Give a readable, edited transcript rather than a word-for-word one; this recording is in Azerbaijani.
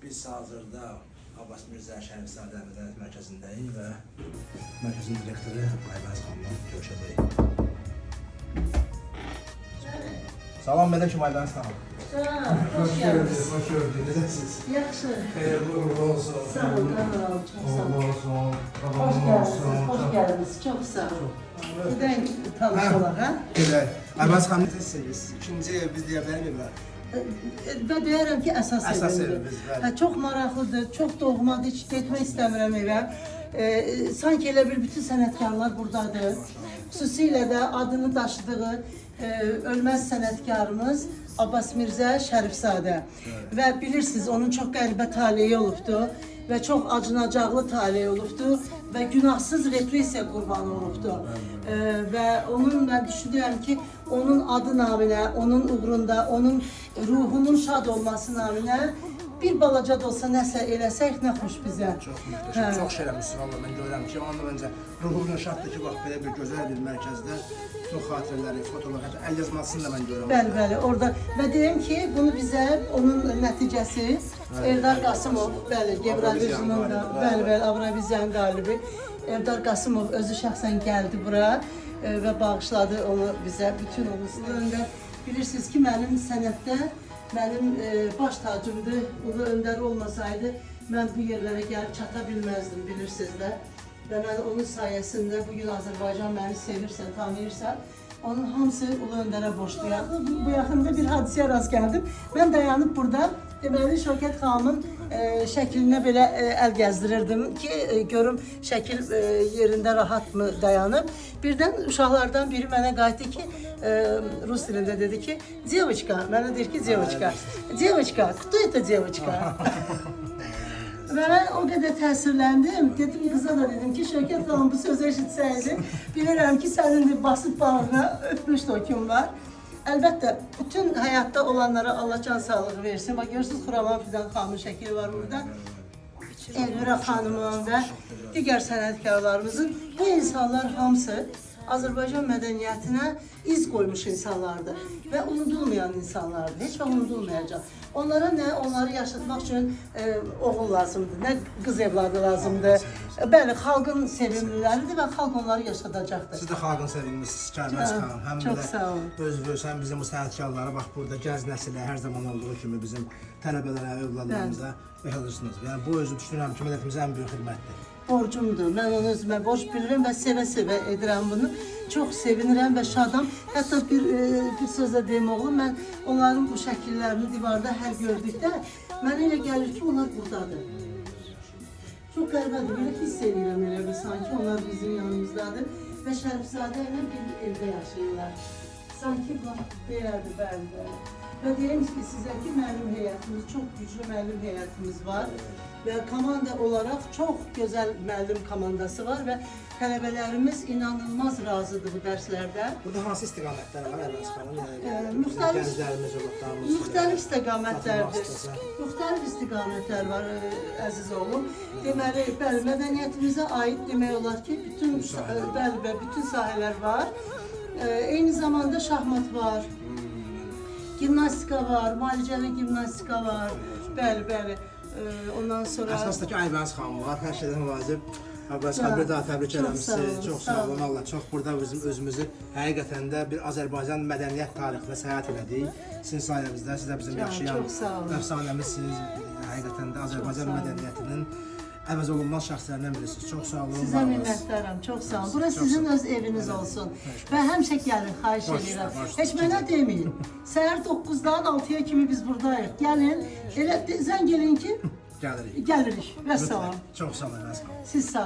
Biz hazırda Abbas Mirzə Şərifzadə Mədəniyyət Mərkəzindəyik və mərkəzin direktoru Aybəniz xanımla görüşəcəyik. Salam aleyküm Aybəniz xanım. Hoş geldiniz. Hoş gördük. Necəsiniz? Yaxşı. Xeyirli uğurlu olsun. Sağ olun, çok sağ Uğurlu olun. olsun. Hoş geldiniz, hoş geldiniz. Çok sağ olun. Neden tanıştılar ha? Gedək. Aybəniz xanım necəsiniz? İkinci ev biz deyə bilərik. Və deyərəm ki, əsas Əsas evimdir. evimiz, bəli. Çox maraqlıdır, çox doğmadır, heç getmək istəmirəm evə. Sanki elə bir bütün sənətkarlar buradadır. Xüsusilə də adını daşıdığı ölməz sənətkarımız Abbas Mirzə Şərifzadə. Və bilirsiniz, onun çox qəribə taleyi olubdu və çox acınacaqlı taleyi olubdu və günahsız repressiya qurbanı olubdu. Və onun mən düşünürəm ki, onun adı naminə, onun uğrunda, onun ruhunun şad olması naminə bir balaca da olsa nəsə eləsək, nə xoş bizə. Çox möhtəşəm, çox şey eləmişsin valla. Mən görürəm ki, ondan öncə ruhumla şaddır ki, bax belə bir gözəl bir mərkəzdə çox xatirələri, fotolar, hətta əl yazmasını da mən görürəm. Bəli, bəli, orada və deyim ki, bunu bizə onun nəticəsi Eldar Qasımov, bəli, Evroviziyonun da, bəli, Avroviziyanın qalibi Eldar Qasımov özü şəxsən gəldi bura və bağışladı onu bizə, bütün onun üstündə. Bilirsiniz ki, mənim sənətdə mənim baş tacımdır. Ulu Öndər olmasaydı mən bu yerlərə gəlib çata bilməzdim, bilirsiniz də. Və mən onun sayəsində bugün Azərbaycan məni sevirsən, tanıyırsan, onun hamısı Ulu Öndərə borçluyam. Bu yaxında bir hadisəyə rast gəldim. Mən dayanıb burada deməli Şövkət xanımın şəklinə belə əl gəzdirirdim ki, görüm şəkil yerində rahatmı dayanıb. Birdən uşaqlardan biri mənə qayıtdı ki, Rus dilində dedi ki, "Девочка", mənə deyir ki, "Девочка, девочка, кто это девочка?" Və mən o qədər təsirləndim. Dedim qıza da dedim ki, Şövkət xanım bu sözü eşitsəydi, bilirəm ki, sənin basıb bağrına öpmüşdü o kim var. Əlbəttə, bütün həyatda olanlara Allah can sağlığı versin. Bax, görürsünüz, Xuraman Fidan xanımın şəkili var burada. Elvira xanımın və digər sənətkarlarımızın bu insanlar hamısı Azərbaycan mədəniyyətinə iz qoymuş insanlardır və unudulmayan insanlardır. Heç vaxt unudulmayacaq. Onlara nə onları yaşatmaq üçün oğul lazımdır, nə qız evladı lazımdır. Bəli, xalqın sevimliləridir və xalq onları yaşadacaqdır. Siz də xalqın sevimlisiniz, Aybəniz xanım. Həm Çox də sağ olun. özünüzün bizim bu sənətkarlara bax burada gənc nəsilə hər zaman olduğu kimi bizim tələbələrə, övladlarımıza yaşadırsınız. Yəni bu özü düşünürəm ki, millətimizə ən böyük xidmətdir. Borcumdur. Mən onu özümə borc bilirəm və sevə-sevə edirəm bunu. Çox sevinirəm və şadam. Hətta bir sözlə deyim oğlum, mən onların bu şəkillərini divarda hər gördükdə mənə elə gəlir ki, onlar buradadır. Çox qəribədir, belə hiss edirəm elə bir sanki onlar bizim yanımızdadır və Şərifzadə ilə bir evdə yaşayırlar. Sanki bax, deyərdi bəli. Və deyim ki, sizə ki, müəllim heyətimiz, çox güclü müəllim heyətimiz var və komanda olaraq çox gözəl müəllim komandası var və tələbələrimiz inanılmaz razıdır bu dərslərdə. Burada hansı istiqamətlər var Aybəniz xanım? Müxtəlif istiqamətlərdir. Müxtəlif istiqamətlər var, əziz oğlum. Deməli, bəli, mədəniyyətimizə aid demək olar ki, bütün sahələr var. Eyni zamanda şahmat var. Gimnastika var, müalicəvi gimnastika var. Bəli. Ondan sonra Əsasdakı Aybəniz xanım var. Hər şeydən vacib. Abbas xanım bir daha təbrik eləmişsiniz. Çox sağ olun. Allah çox burada bizim özümüzü həqiqətən də bir Azərbaycan mədəniyyət tarixinə səyahət elədik. Sizin sayənizdə siz də bizim yaşayan əfsanəmizsiniz. Həqiqətən də Azərbaycan mədəniyyətinin əvəz olunmaz şəxslərindən birisiniz. Çox sağ olun. sizə minnətdaram, çox sağ olun. Bura sizin öz eviniz olsun. Və həmişə gəlin, xahiş edirəm. Heç mənə deməyin. Səhər 9-dan 6-ya kimi biz buradayıq. Gəlin, elə zəng eləyin ki, Gəlirik. gəlirik. Vəssalam. Çox sağ olun. Siz sağ olun.